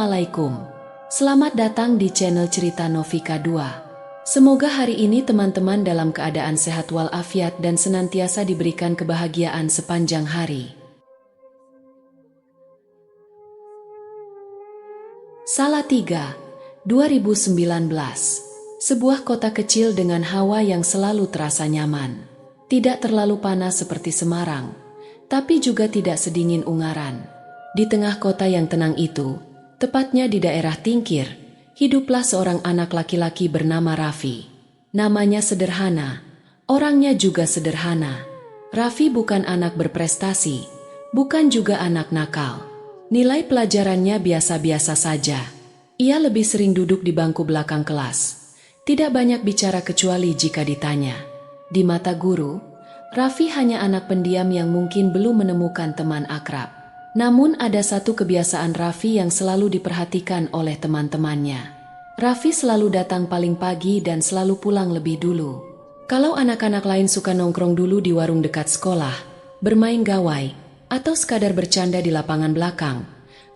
Assalamualaikum. Selamat datang di channel Cerita Novika 2. Semoga hari ini teman-teman dalam keadaan sehat walafiat dan senantiasa diberikan kebahagiaan sepanjang hari. Salatiga, 2019. Sebuah kota kecil dengan hawa yang selalu terasa nyaman. Tidak terlalu panas seperti Semarang, tapi juga tidak sedingin Ungaran. Di tengah kota yang tenang itu, tepatnya di daerah Tingkir, hiduplah seorang anak laki-laki bernama Raffi. Namanya sederhana, orangnya juga sederhana. Raffi bukan anak berprestasi, bukan juga anak nakal. Nilai pelajarannya biasa-biasa saja. Ia lebih sering duduk di bangku belakang kelas. Tidak banyak bicara kecuali jika ditanya. Di mata guru, Raffi hanya anak pendiam yang mungkin belum menemukan teman akrab. Namun ada satu kebiasaan Raffi yang selalu diperhatikan oleh teman-temannya. Raffi selalu datang paling pagi dan selalu pulang lebih dulu. Kalau anak-anak lain suka nongkrong dulu di warung dekat sekolah, bermain gawai, atau sekadar bercanda di lapangan belakang,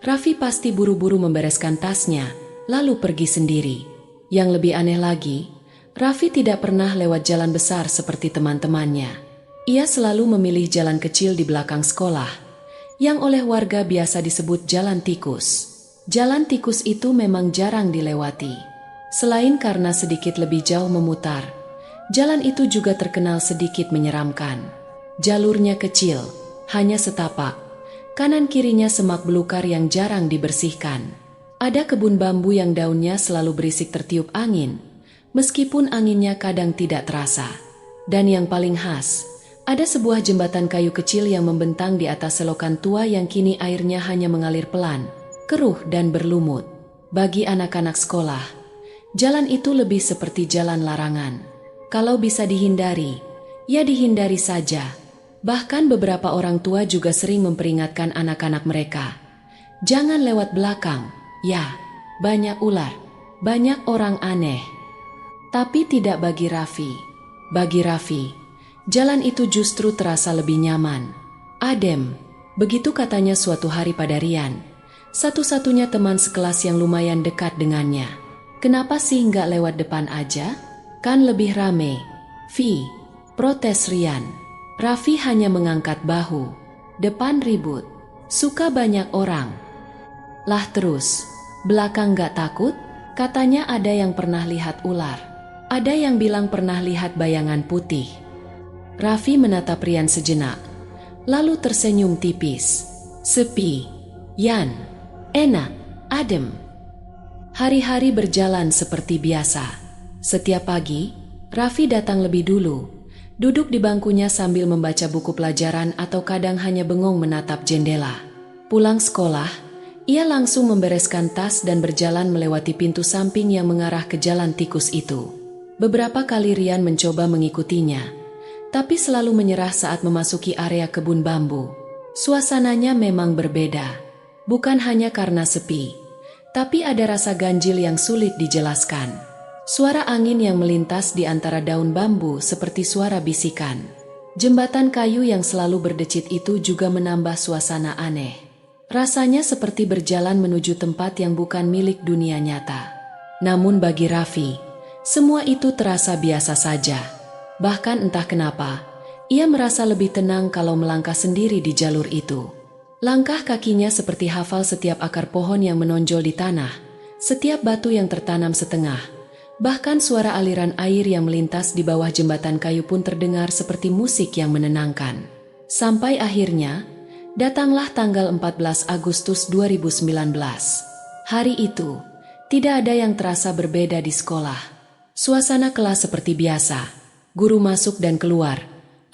Raffi pasti buru-buru membereskan tasnya, lalu pergi sendiri. Yang lebih aneh lagi, Raffi tidak pernah lewat jalan besar seperti teman-temannya. Ia selalu memilih jalan kecil di belakang sekolah, yang oleh warga biasa disebut jalan tikus. Jalan tikus itu memang jarang dilewati. Selain karena sedikit lebih jauh memutar, jalan itu juga terkenal sedikit menyeramkan. Jalurnya kecil, hanya setapak. Kanan kirinya semak belukar yang jarang dibersihkan. Ada kebun bambu yang daunnya selalu berisik tertiup angin, meskipun anginnya kadang tidak terasa. Dan yang paling khas, ada sebuah jembatan kayu kecil yang membentang di atas selokan tua yang kini airnya hanya mengalir pelan, keruh dan berlumut. Bagi anak-anak sekolah, jalan itu lebih seperti jalan larangan. Kalau bisa dihindari, ya dihindari saja. Bahkan beberapa orang tua juga sering memperingatkan anak-anak mereka, jangan lewat belakang, ya, banyak ular, banyak orang aneh. Tapi tidak bagi Raffi. Bagi Raffi, jalan itu justru terasa lebih nyaman. Adem, begitu katanya suatu hari pada Rian, satu-satunya teman sekelas yang lumayan dekat dengannya. Kenapa sih nggak lewat depan aja? Kan lebih rame. Vi, protes Rian. Raffi hanya mengangkat bahu. Depan ribut, suka banyak orang. Lah terus, belakang nggak takut? Katanya ada yang pernah lihat ular. Ada yang bilang pernah lihat bayangan putih. Raffi menatap Rian sejenak, lalu tersenyum tipis. Sepi, Yan, enak, adem. Hari-hari berjalan seperti biasa. Setiap pagi, Raffi datang lebih dulu, duduk di bangkunya sambil membaca buku pelajaran atau kadang hanya bengong menatap jendela. Pulang sekolah, ia langsung membereskan tas dan berjalan melewati pintu samping yang mengarah ke jalan tikus itu. Beberapa kali Rian mencoba mengikutinya, tapi selalu menyerah saat memasuki area kebun bambu. Suasananya memang berbeda, bukan hanya karena sepi, tapi ada rasa ganjil yang sulit dijelaskan. Suara angin yang melintas di antara daun bambu seperti suara bisikan. Jembatan kayu yang selalu berdecit itu juga menambah suasana aneh. Rasanya seperti berjalan menuju tempat yang bukan milik dunia nyata. Namun bagi Raffi, semua itu terasa biasa saja. Bahkan entah kenapa, ia merasa lebih tenang kalau melangkah sendiri di jalur itu. Langkah kakinya seperti hafal setiap akar pohon yang menonjol di tanah, setiap batu yang tertanam setengah. Bahkan suara aliran air yang melintas di bawah jembatan kayu pun terdengar seperti musik yang menenangkan. Sampai akhirnya, datanglah tanggal 14 Agustus 2019. Hari itu, tidak ada yang terasa berbeda di sekolah. Suasana kelas seperti biasa, guru masuk dan keluar,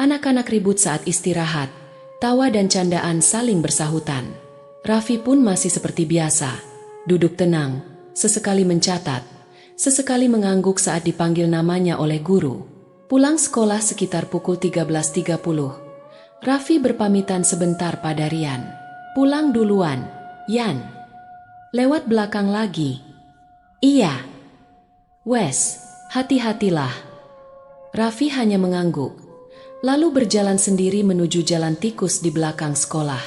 anak-anak ribut saat istirahat, tawa dan candaan saling bersahutan. Raffi pun masih seperti biasa, duduk tenang, sesekali mencatat, sesekali mengangguk saat dipanggil namanya oleh guru. Pulang sekolah sekitar pukul 13.30, Raffi berpamitan sebentar pada Rian. Pulang duluan, Yan. Lewat belakang lagi. Iya. Wes, hati-hatilah. Raffi hanya mengangguk, lalu berjalan sendiri menuju jalan tikus di belakang sekolah.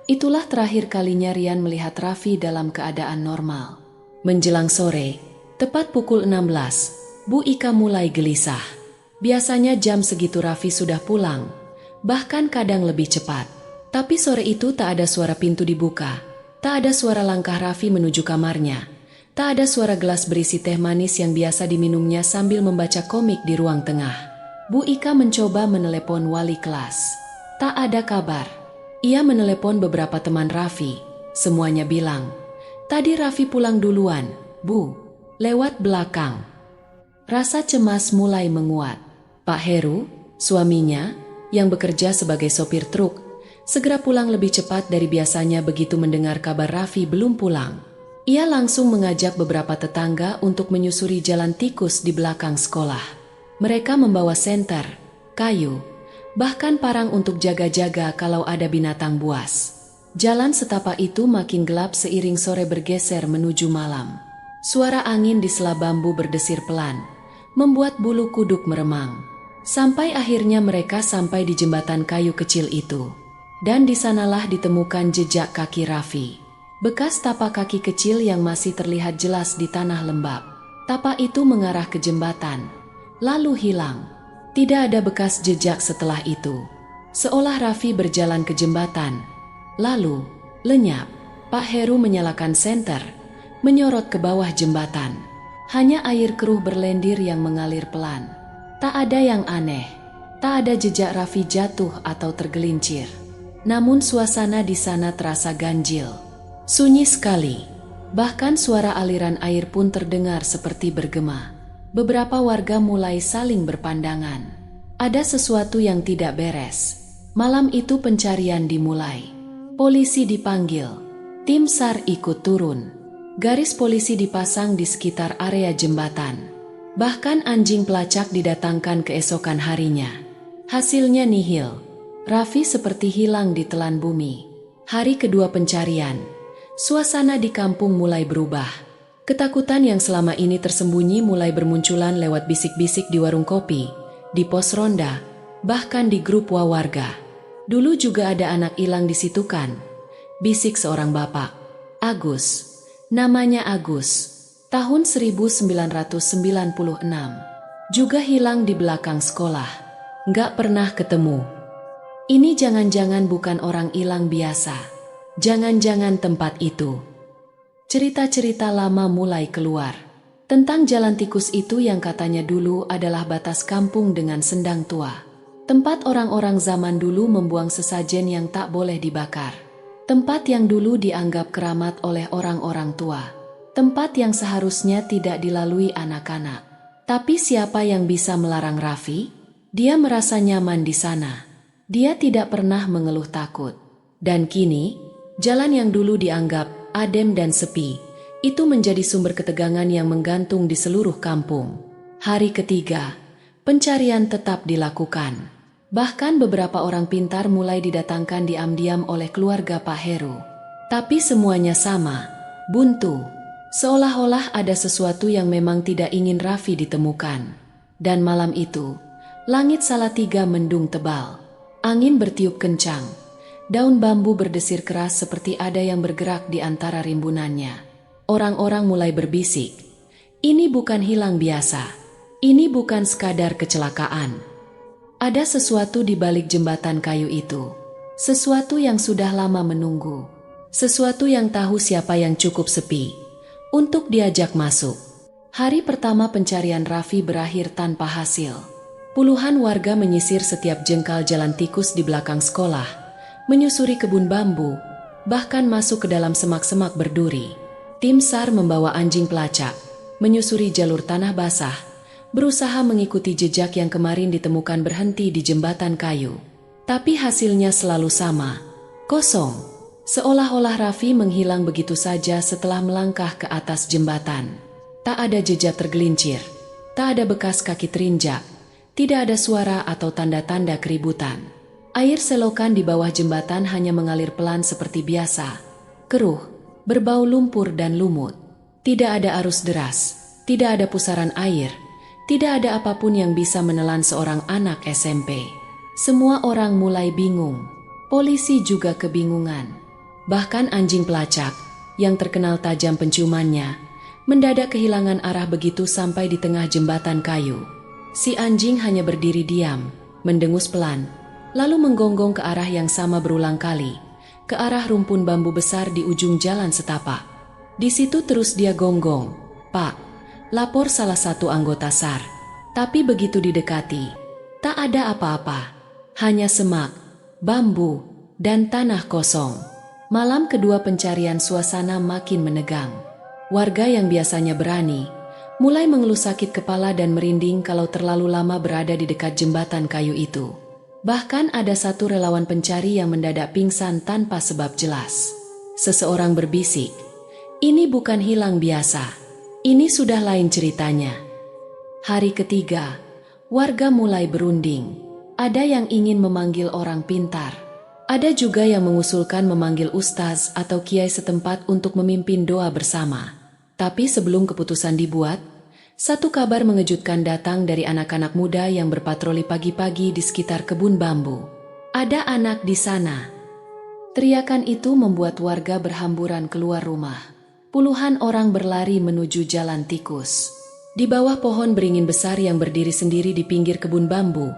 Itulah terakhir kalinya Rian melihat Raffi dalam keadaan normal. Menjelang sore, tepat pukul 16, Bu Ika mulai gelisah. Biasanya jam segitu Raffi sudah pulang, bahkan kadang lebih cepat. Tapi sore itu tak ada suara pintu dibuka, tak ada suara langkah Raffi menuju kamarnya, tak ada suara gelas berisi teh manis yang biasa diminumnya sambil membaca komik di ruang tengah. Bu Ika mencoba menelepon wali kelas. Tak ada kabar. Ia menelepon beberapa teman Raffi. Semuanya bilang, "Tadi Raffi pulang duluan, Bu. Lewat belakang." Rasa cemas mulai menguat. Pak Heru, suaminya, yang bekerja sebagai sopir truk, segera pulang lebih cepat dari biasanya begitu mendengar kabar Raffi belum pulang. Ia langsung mengajak beberapa tetangga untuk menyusuri jalan tikus di belakang sekolah. Mereka membawa senter, kayu, bahkan parang untuk jaga-jaga kalau ada binatang buas. Jalan setapak itu makin gelap seiring sore bergeser menuju malam. Suara angin di sela bambu berdesir pelan, membuat bulu kuduk meremang. Sampai akhirnya mereka sampai di jembatan kayu kecil itu. Dan di sanalah ditemukan jejak kaki Raffi. Bekas tapak kaki kecil yang masih terlihat jelas di tanah lembab. Tapak itu mengarah ke jembatan, lalu hilang. Tidak ada bekas jejak setelah itu. Seolah Raffi berjalan ke jembatan, lalu lenyap. Pak Heru menyalakan senter, menyorot ke bawah jembatan. Hanya air keruh berlendir yang mengalir pelan. Tak ada yang aneh, tak ada jejak Raffi jatuh atau tergelincir. Namun suasana di sana terasa ganjil. Sunyi sekali. Bahkan suara aliran air pun terdengar seperti bergema. Beberapa warga mulai saling berpandangan. Ada sesuatu yang tidak beres. Malam itu pencarian dimulai. Polisi dipanggil. Tim SAR ikut turun. Garis polisi dipasang di sekitar area jembatan. Bahkan anjing pelacak didatangkan keesokan harinya. Hasilnya nihil. Raffi seperti hilang di telan bumi. Hari kedua pencarian. Suasana di kampung mulai berubah. Ketakutan yang selama ini tersembunyi mulai bermunculan lewat bisik-bisik di warung kopi, di pos ronda, bahkan di grup warga. Dulu juga ada anak hilang di situ kan? Bisik seorang bapak. Agus. Namanya Agus. Tahun 1996. Juga hilang di belakang sekolah. Nggak pernah ketemu. Ini jangan-jangan bukan orang hilang biasa. Jangan-jangan tempat itu. Cerita-cerita lama mulai keluar. Tentang jalan tikus itu yang katanya dulu adalah batas kampung dengan sendang tua. Tempat orang-orang zaman dulu membuang sesajen yang tak boleh dibakar. Tempat yang dulu dianggap keramat oleh orang-orang tua. Tempat yang seharusnya tidak dilalui anak-anak. Tapi siapa yang bisa melarang Raffi? Dia merasa nyaman di sana. Dia tidak pernah mengeluh takut. Dan kini, jalan yang dulu dianggap adem dan sepi, itu menjadi sumber ketegangan yang menggantung di seluruh kampung. Hari ketiga, pencarian tetap dilakukan. Bahkan beberapa orang pintar mulai didatangkan diam-diam oleh keluarga Pak Heru. Tapi semuanya sama, buntu. Seolah-olah ada sesuatu yang memang tidak ingin Raffi ditemukan. Dan malam itu, langit Salatiga mendung tebal. Angin bertiup kencang. Daun bambu berdesir keras seperti ada yang bergerak di antara rimbunannya. Orang-orang mulai berbisik. Ini bukan hilang biasa. Ini bukan sekadar kecelakaan. Ada sesuatu di balik jembatan kayu itu. Sesuatu yang sudah lama menunggu. Sesuatu yang tahu siapa yang cukup sepi untuk diajak masuk. Hari pertama pencarian Raffi berakhir tanpa hasil. Puluhan warga menyisir setiap jengkal jalan tikus di belakang sekolah, menyusuri kebun bambu, bahkan masuk ke dalam semak-semak berduri. Tim SAR membawa anjing pelacak, menyusuri jalur tanah basah, berusaha mengikuti jejak yang kemarin ditemukan berhenti di jembatan kayu. Tapi hasilnya selalu sama, kosong. Seolah-olah Raffi menghilang begitu saja setelah melangkah ke atas jembatan. Tak ada jejak tergelincir, tak ada bekas kaki terinjak, tidak ada suara atau tanda-tanda keributan. Air selokan di bawah jembatan hanya mengalir pelan seperti biasa. Keruh, berbau lumpur dan lumut. Tidak ada arus deras, tidak ada pusaran air, tidak ada apapun yang bisa menelan seorang anak SMP. Semua orang mulai bingung. Polisi juga kebingungan. Bahkan anjing pelacak, yang terkenal tajam penciumannya, mendadak kehilangan arah begitu sampai di tengah jembatan kayu. Si anjing hanya berdiri diam, mendengus pelan, lalu menggonggong ke arah yang sama berulang kali, ke arah rumpun bambu besar di ujung jalan setapak. Di situ terus dia gonggong, "Pak," lapor salah satu anggota SAR. Tapi begitu didekati, tak ada apa-apa, hanya semak, bambu, dan tanah kosong. Malam kedua pencarian suasana makin menegang. Warga yang biasanya berani, mulai mengeluh sakit kepala dan merinding kalau terlalu lama berada di dekat jembatan kayu itu. Bahkan ada satu relawan pencari yang mendadak pingsan tanpa sebab jelas. Seseorang berbisik, "Ini bukan hilang biasa, ini sudah lain ceritanya." Hari ketiga, warga mulai berunding. Ada yang ingin memanggil orang pintar. Ada juga yang mengusulkan memanggil ustaz atau kiai setempat untuk memimpin doa bersama. Tapi sebelum keputusan dibuat, satu kabar mengejutkan datang dari anak-anak muda yang berpatroli pagi-pagi di sekitar kebun bambu. "Ada anak di sana." Teriakan itu membuat warga berhamburan keluar rumah. Puluhan orang berlari menuju jalan tikus. Di bawah pohon beringin besar yang berdiri sendiri di pinggir kebun bambu,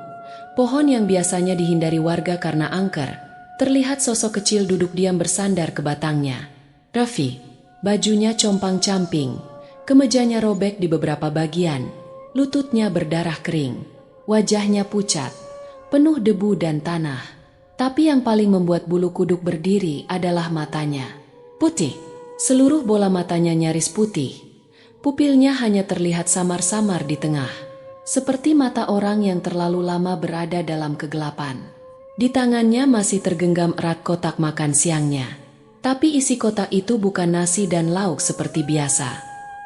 pohon yang biasanya dihindari warga karena angker, terlihat sosok kecil duduk diam bersandar ke batangnya. Raffi, bajunya compang-camping, kemejanya robek di beberapa bagian, lututnya berdarah kering, wajahnya pucat, penuh debu dan tanah. Tapi yang paling membuat bulu kuduk berdiri adalah matanya. Putih, seluruh bola matanya nyaris putih. Pupilnya hanya terlihat samar-samar di tengah, seperti mata orang yang terlalu lama berada dalam kegelapan. Di tangannya masih tergenggam erat kotak makan siangnya. Tapi isi kotak itu bukan nasi dan lauk seperti biasa.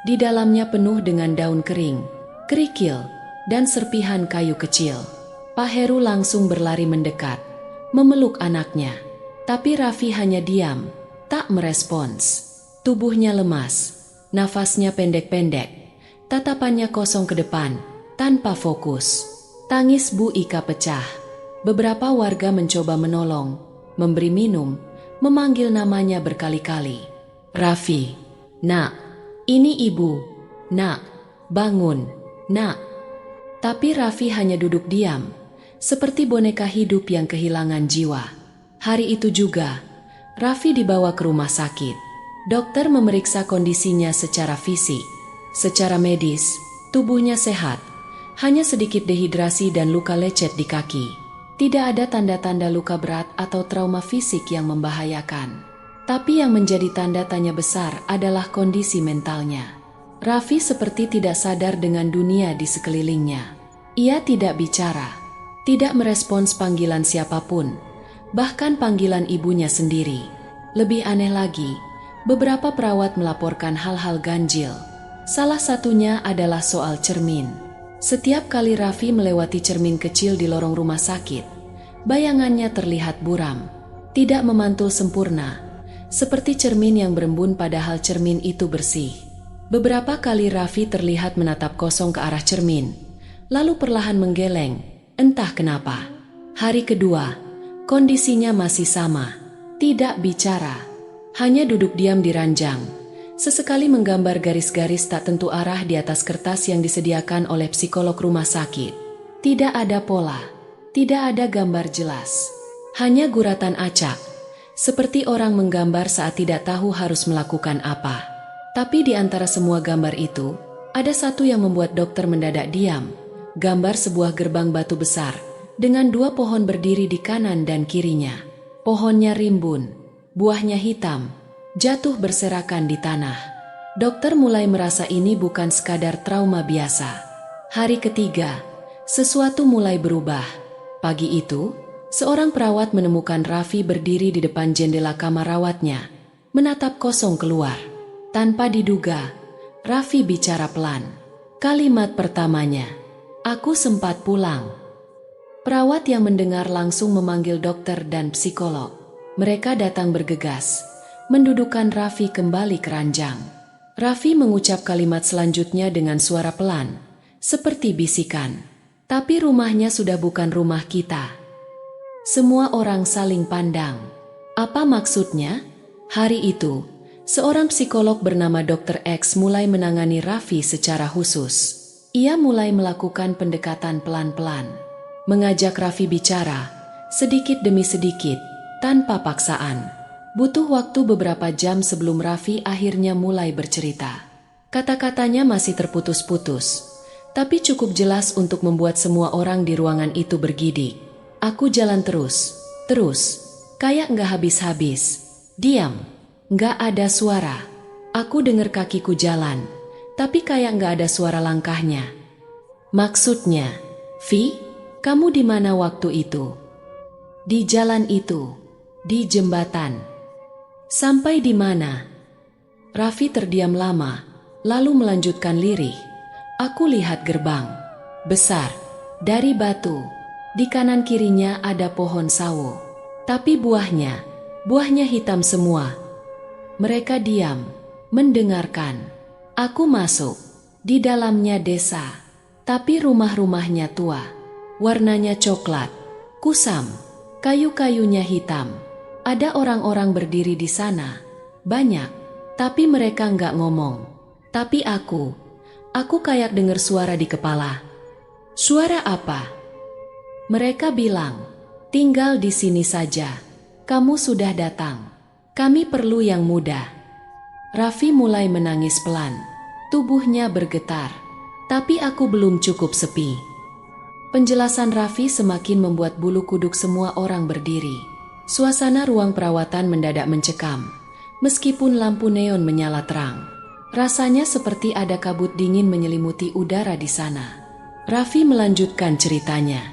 Di dalamnya penuh dengan daun kering, kerikil, dan serpihan kayu kecil. Pak Heru langsung berlari mendekat, memeluk anaknya. Tapi Raffi hanya diam, tak merespons. Tubuhnya lemas, nafasnya pendek-pendek, tatapannya kosong ke depan, tanpa fokus. Tangis Bu Ika pecah. Beberapa warga mencoba menolong, memberi minum, memanggil namanya berkali-kali. "Raffi, nak, ini ibu, nak, bangun, nak." Tapi Raffi hanya duduk diam, seperti boneka hidup yang kehilangan jiwa. Hari itu juga, Raffi dibawa ke rumah sakit. Dokter memeriksa kondisinya secara fisik. Secara medis, tubuhnya sehat, hanya sedikit dehidrasi dan luka lecet di kaki. Tidak ada tanda-tanda luka berat atau trauma fisik yang membahayakan. Tapi yang menjadi tanda tanya besar adalah kondisi mentalnya. Raffi seperti tidak sadar dengan dunia di sekelilingnya. Ia tidak bicara, tidak merespons panggilan siapapun, bahkan panggilan ibunya sendiri. Lebih aneh lagi, beberapa perawat melaporkan hal-hal ganjil. Salah satunya adalah soal cermin. Setiap kali Raffi melewati cermin kecil di lorong rumah sakit, bayangannya terlihat buram, tidak memantul sempurna, seperti cermin yang berembun padahal cermin itu bersih. Beberapa kali Raffi terlihat menatap kosong ke arah cermin, lalu perlahan menggeleng, entah kenapa. Hari kedua, kondisinya masih sama, tidak bicara, hanya duduk diam di ranjang. Sesekali menggambar garis-garis tak tentu arah di atas kertas yang disediakan oleh psikolog rumah sakit. Tidak ada pola, tidak ada gambar jelas, hanya guratan acak, seperti orang menggambar saat tidak tahu harus melakukan apa. Tapi di antara semua gambar itu, ada satu yang membuat dokter mendadak diam. Gambar sebuah gerbang batu besar, dengan dua pohon berdiri di kanan dan kirinya. Pohonnya rimbun, buahnya hitam, jatuh berserakan di tanah. Dokter mulai merasa ini bukan sekadar trauma biasa. Hari ketiga, sesuatu mulai berubah. Pagi itu, seorang perawat menemukan Raffi berdiri di depan jendela kamar rawatnya, menatap kosong keluar. Tanpa diduga, Raffi bicara pelan. Kalimat pertamanya, "Aku sempat pulang." Perawat yang mendengar langsung memanggil dokter dan psikolog. Mereka datang bergegas, mendudukkan Raffi kembali ke ranjang. Raffi mengucap kalimat selanjutnya dengan suara pelan, seperti bisikan. "Tapi rumahnya sudah bukan rumah kita." Semua orang saling pandang. Apa maksudnya? Hari itu, seorang psikolog bernama Dr. X mulai menangani Raffi secara khusus. Ia mulai melakukan pendekatan pelan-pelan, mengajak Raffi bicara, sedikit demi sedikit, tanpa paksaan. Butuh waktu beberapa jam sebelum Raffi akhirnya mulai bercerita. Kata-katanya masih terputus-putus, tapi cukup jelas untuk membuat semua orang di ruangan itu bergidik. Aku jalan terus, kayak nggak habis-habis. Diam, nggak ada suara. Aku dengar kakiku jalan, tapi kayak nggak ada suara langkahnya. Maksudnya, Vi, kamu di mana waktu itu? Di jalan itu, di jembatan. Sampai di mana? Raffi terdiam lama, lalu melanjutkan lirih. Aku lihat gerbang, besar, dari batu. Di kanan kirinya ada pohon sawo, tapi buahnya hitam semua. Mereka diam, mendengarkan. Aku masuk, di dalamnya desa, tapi rumah-rumahnya tua. Warnanya coklat, kusam, kayu-kayunya hitam. Ada orang-orang berdiri di sana, banyak, tapi mereka nggak ngomong. Tapi aku kayak dengar suara di kepala. Suara apa? Mereka bilang, tinggal di sini saja. Kamu sudah datang. Kami perlu yang muda. Raffi mulai menangis pelan. Tubuhnya bergetar. Tapi aku belum cukup sepi. Penjelasan Raffi semakin membuat bulu kuduk semua orang berdiri. Suasana ruang perawatan mendadak mencekam. Meskipun lampu neon menyala terang, rasanya seperti ada kabut dingin menyelimuti udara di sana. Raffi melanjutkan ceritanya.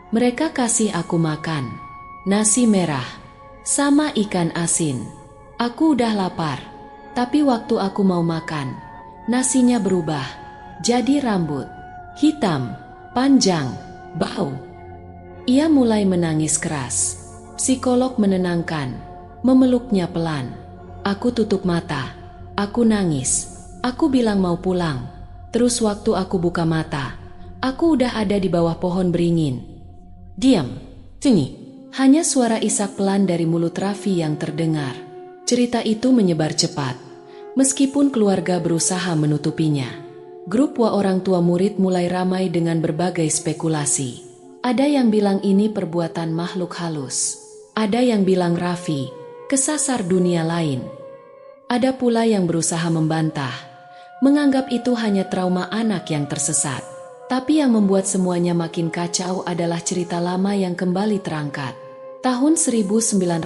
Mereka kasih aku makan nasi merah sama ikan asin. Aku udah lapar, tapi waktu aku mau makan, nasinya berubah jadi rambut hitam, panjang, bau. Ia mulai menangis keras. Psikolog menenangkan, memeluknya pelan. Aku tutup mata, aku nangis. Aku bilang mau pulang. Terus waktu aku buka mata, aku udah ada di bawah pohon beringin. Diam, sini. Hanya suara isak pelan dari mulut Raffi yang terdengar. Cerita itu menyebar cepat, meskipun keluarga berusaha menutupinya. Grup orang tua murid mulai ramai dengan berbagai spekulasi. Ada yang bilang ini perbuatan makhluk halus. Ada yang bilang Raffi kesasar dunia lain. Ada pula yang berusaha membantah, menganggap itu hanya trauma anak yang tersesat. Tapi yang membuat semuanya makin kacau adalah cerita lama yang kembali terangkat. Tahun 1996,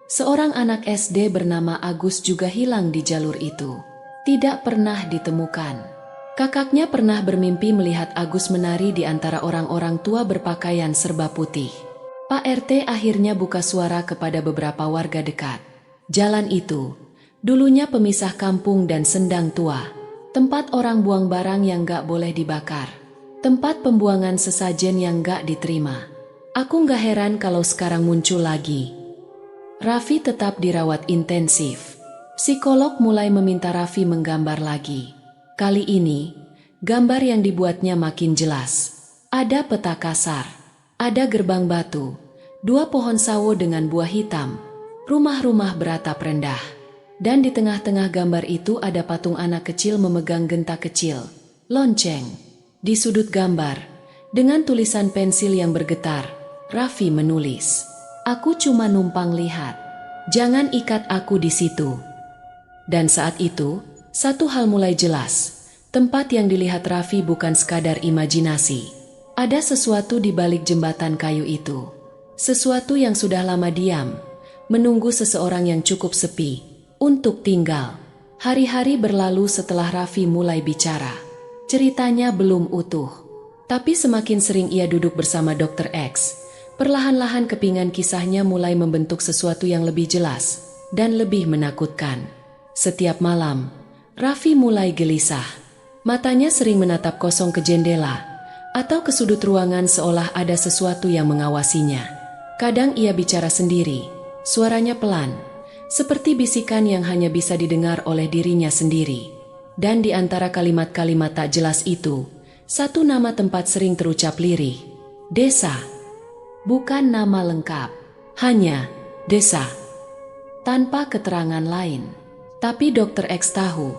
seorang anak SD bernama Agus juga hilang di jalur itu. Tidak pernah ditemukan. Kakaknya pernah bermimpi melihat Agus menari di antara orang-orang tua berpakaian serba putih. Pak RT akhirnya buka suara kepada beberapa warga dekat. Jalan itu, dulunya pemisah kampung dan sendang tua. Tempat orang buang barang yang gak boleh dibakar. Tempat pembuangan sesajen yang gak diterima. Aku gak heran kalau sekarang muncul lagi. Raffi tetap dirawat intensif. Psikolog mulai meminta Raffi menggambar lagi. Kali ini, gambar yang dibuatnya makin jelas. Ada peta kasar, ada gerbang batu, 2 pohon sawo dengan buah hitam, rumah-rumah beratap rendah. Dan di tengah-tengah gambar itu ada patung anak kecil memegang genta kecil, lonceng. Di sudut gambar, dengan tulisan pensil yang bergetar, Raffi menulis, "Aku cuma numpang lihat. Jangan ikat aku di situ." Dan saat itu, satu hal mulai jelas. Tempat yang dilihat Raffi bukan sekadar imajinasi. Ada sesuatu di balik jembatan kayu itu. Sesuatu yang sudah lama diam, menunggu seseorang yang cukup sepi untuk tinggal. Hari-hari berlalu setelah Raffi mulai bicara. Ceritanya belum utuh, tapi semakin sering ia duduk bersama Dr. X, perlahan-lahan kepingan kisahnya mulai membentuk sesuatu yang lebih jelas dan lebih menakutkan. Setiap malam, Raffi mulai gelisah. Matanya sering menatap kosong ke jendela atau ke sudut ruangan seolah ada sesuatu yang mengawasinya. Kadang ia bicara sendiri, suaranya pelan, seperti bisikan yang hanya bisa didengar oleh dirinya sendiri. Dan di antara kalimat-kalimat tak jelas itu, satu nama tempat sering terucap lirih. Desa. Bukan nama lengkap, hanya desa. tanpa keterangan lain. Tapi Dokter X tahu,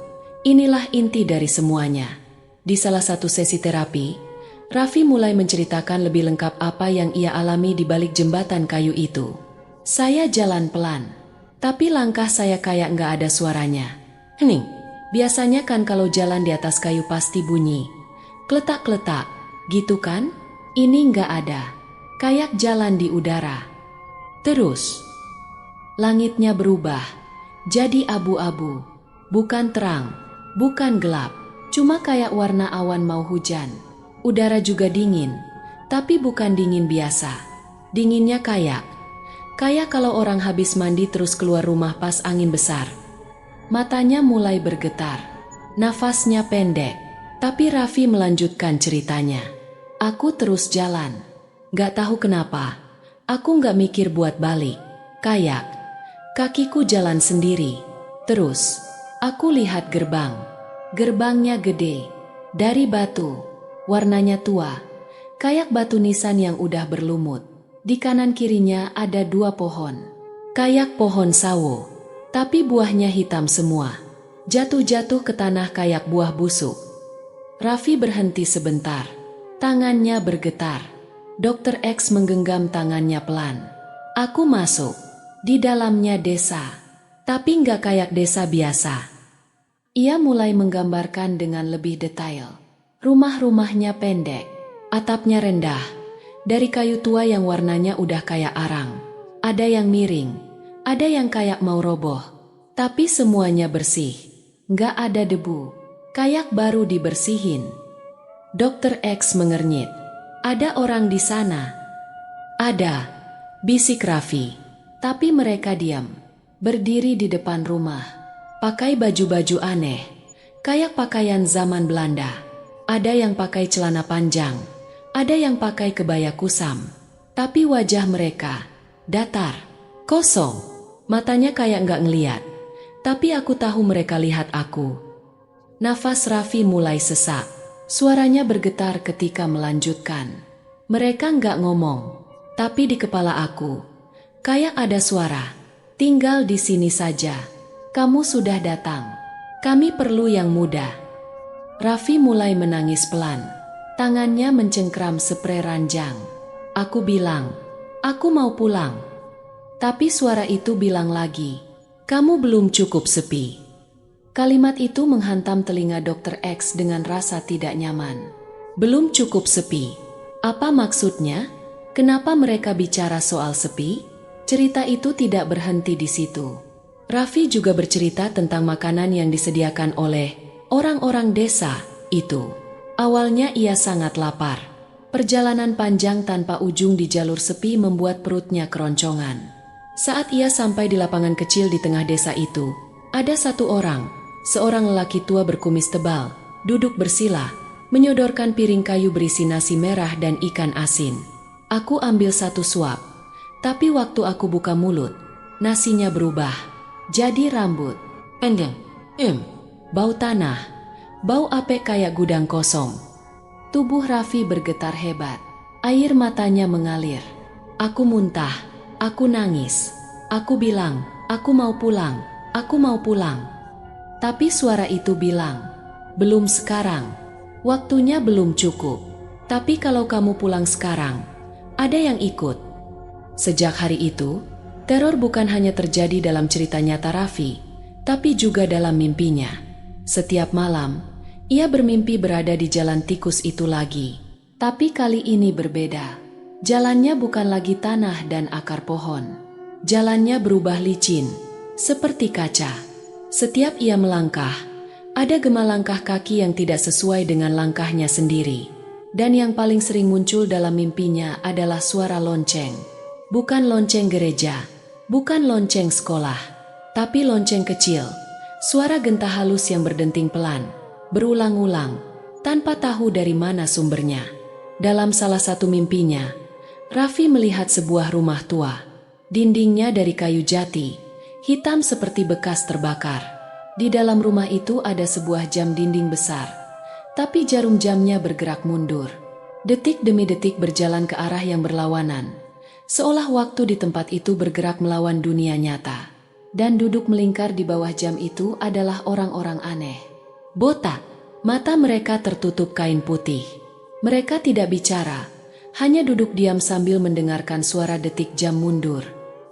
inilah inti dari semuanya. Di salah satu sesi terapi, Raffi mulai menceritakan lebih lengkap apa yang ia alami di balik jembatan kayu itu. Saya jalan pelan, tapi langkah saya kayak nggak ada suaranya. Hening, biasanya kan kalau jalan di atas kayu pasti bunyi. Kletak-kletak, gitu kan? Ini nggak ada, kayak jalan di udara. Terus, langitnya berubah, jadi abu-abu. Bukan terang, bukan gelap, cuma kayak warna awan mau hujan. Udara juga dingin, tapi bukan dingin biasa. Dinginnya kayak kalau orang habis mandi terus keluar rumah pas angin besar. Matanya mulai bergetar, nafasnya pendek, tapi Raffi melanjutkan ceritanya. Aku terus jalan, gak tahu kenapa, aku gak mikir buat balik. Kayak kakiku jalan sendiri. Terus, aku lihat gerbang. Gerbangnya gede, dari batu. Warnanya tua, kayak batu nisan yang udah berlumut. Di kanan kirinya ada 2 pohon, kayak pohon sawo, tapi buahnya hitam semua. Jatuh-jatuh ke tanah kayak buah busuk. Raffi berhenti sebentar, tangannya bergetar. Dokter X menggenggam tangannya pelan. Aku masuk, di dalamnya desa, tapi nggak kayak desa biasa. Ia mulai menggambarkan dengan lebih detail. Rumah-rumahnya pendek, atapnya rendah, dari kayu tua yang warnanya udah kayak arang. Ada yang miring, ada yang kayak mau roboh, tapi semuanya bersih. Nggak ada debu, kayak baru dibersihin. Dokter X mengernyit. Ada orang di sana. Ada, bisik Raffi. Tapi mereka diam, berdiri di depan rumah, pakai baju-baju aneh, kayak pakaian zaman Belanda. Ada yang pakai celana panjang, ada yang pakai kebaya kusam, tapi wajah mereka datar, kosong, matanya kayak nggak ngeliat. Tapi aku tahu mereka lihat aku. Nafas Raffi mulai sesak, suaranya bergetar ketika melanjutkan. Mereka nggak ngomong, tapi di kepala aku kayak ada suara. Tinggal di sini saja. Kamu sudah datang. Kami perlu yang muda. Raffi mulai menangis pelan. Tangannya mencengkram sprei ranjang. Aku bilang, aku mau pulang. Tapi suara itu bilang lagi, kamu belum cukup sepi. Kalimat itu menghantam telinga Dokter X dengan rasa tidak nyaman. Belum cukup sepi. Apa maksudnya? Kenapa mereka bicara soal sepi? Cerita itu tidak berhenti di situ. Raffi juga bercerita tentang makanan yang disediakan oleh orang-orang desa itu. Awalnya ia sangat lapar. Perjalanan panjang tanpa ujung di jalur sepi membuat perutnya keroncongan. Saat ia sampai di lapangan kecil di tengah desa itu, ada satu orang, seorang lelaki tua berkumis tebal, duduk bersila, menyodorkan piring kayu berisi nasi merah dan ikan asin. Aku ambil satu suap, tapi waktu aku buka mulut, nasinya berubah, jadi rambut pendek, bau tanah, bau apek kayak gudang kosong. Tubuh Raffi bergetar hebat, air matanya mengalir. Aku muntah, aku nangis, aku bilang, aku mau pulang, aku mau pulang. Tapi suara itu bilang, belum sekarang, waktunya belum cukup. Tapi kalau kamu pulang sekarang, ada yang ikut. Sejak hari itu, teror bukan hanya terjadi dalam cerita nyata Raffi, tapi juga dalam mimpinya. Setiap malam, ia bermimpi berada di jalan tikus itu lagi. Tapi kali ini berbeda. Jalannya bukan lagi tanah dan akar pohon. Jalannya berubah licin, seperti kaca. Setiap ia melangkah, ada gema langkah kaki yang tidak sesuai dengan langkahnya sendiri. Dan yang paling sering muncul dalam mimpinya adalah suara lonceng. Bukan lonceng gereja, bukan lonceng sekolah, tapi lonceng kecil. Suara genta halus yang berdenting pelan, berulang-ulang, tanpa tahu dari mana sumbernya. Dalam salah satu mimpinya, Raffi melihat sebuah rumah tua. Dindingnya dari kayu jati, hitam seperti bekas terbakar. Di dalam rumah itu ada sebuah jam dinding besar, tapi jarum jamnya bergerak mundur. Detik demi detik berjalan ke arah yang berlawanan, seolah waktu di tempat itu bergerak melawan dunia nyata. dan duduk melingkar di bawah jam itu adalah orang-orang aneh. Botak, mata mereka tertutup kain putih. Mereka tidak bicara, hanya duduk diam sambil mendengarkan suara detik jam mundur.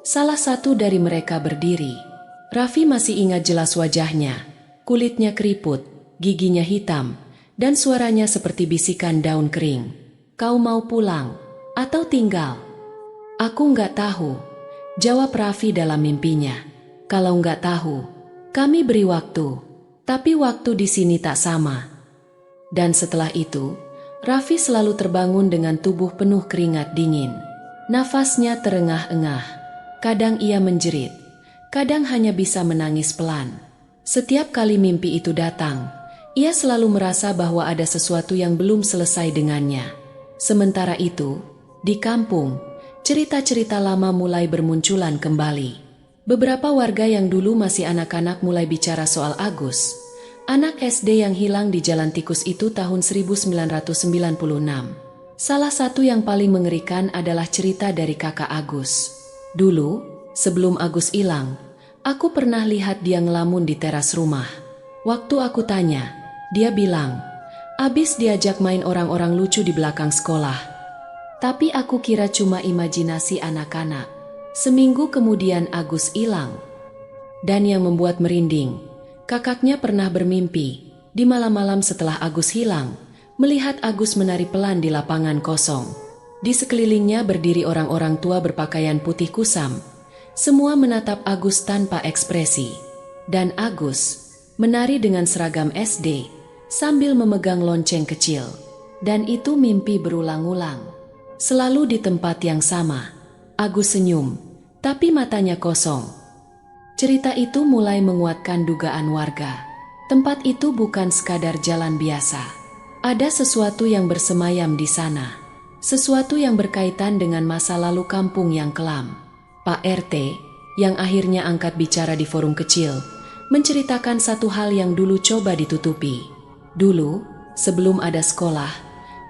Salah satu dari mereka berdiri. Raffi masih ingat jelas wajahnya. Kulitnya keriput, giginya hitam, dan suaranya seperti bisikan daun kering. "Kau mau pulang? Atau tinggal?" "Aku nggak tahu," jawab Raffi dalam mimpinya. "Kalau nggak tahu, kami beri waktu. Tapi waktu di sini tak sama." Dan setelah itu, Raffi selalu terbangun dengan tubuh penuh keringat dingin. Nafasnya terengah-engah. Kadang ia menjerit, kadang hanya bisa menangis pelan. Setiap kali mimpi itu datang, ia selalu merasa bahwa ada sesuatu yang belum selesai dengannya. Sementara itu, di kampung, cerita-cerita lama mulai bermunculan kembali. Beberapa warga yang dulu masih anak-anak mulai bicara soal Agus, anak SD yang hilang di Jalan Tikus itu tahun 1996. Salah satu yang paling mengerikan adalah cerita dari kakak Agus. Dulu, sebelum Agus hilang, aku pernah lihat dia ngelamun di teras rumah. Waktu aku tanya, dia bilang, "Abis diajak main orang-orang lucu di belakang sekolah." Tapi aku kira cuma imajinasi anak-anak. Seminggu kemudian Agus hilang. Dan yang membuat merinding, kakaknya pernah bermimpi, di malam-malam setelah Agus hilang, melihat Agus menari pelan di lapangan kosong. Di sekelilingnya berdiri orang-orang tua berpakaian putih kusam. Semua menatap Agus tanpa ekspresi. Dan Agus menari dengan seragam SD, sambil memegang lonceng kecil. Dan itu mimpi berulang-ulang. Selalu di tempat yang sama. Agus senyum, tapi matanya kosong. Cerita itu mulai menguatkan dugaan warga. Tempat itu bukan sekadar jalan biasa. Ada sesuatu yang bersemayam di sana. Sesuatu yang berkaitan dengan masa lalu kampung yang kelam. Pak RT, yang akhirnya angkat bicara di forum kecil, menceritakan satu hal yang dulu coba ditutupi. Dulu, sebelum ada sekolah,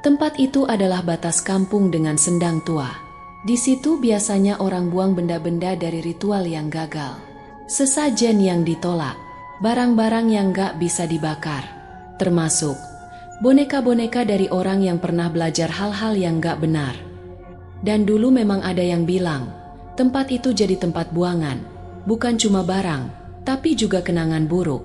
tempat itu adalah batas kampung dengan sendang tua. Di situ biasanya orang buang benda-benda dari ritual yang gagal. Sesajen yang ditolak, barang-barang yang gak bisa dibakar. Termasuk boneka-boneka dari orang yang pernah belajar hal-hal yang gak benar. Dan dulu memang ada yang bilang, tempat itu jadi tempat buangan. Bukan cuma barang, tapi juga kenangan buruk.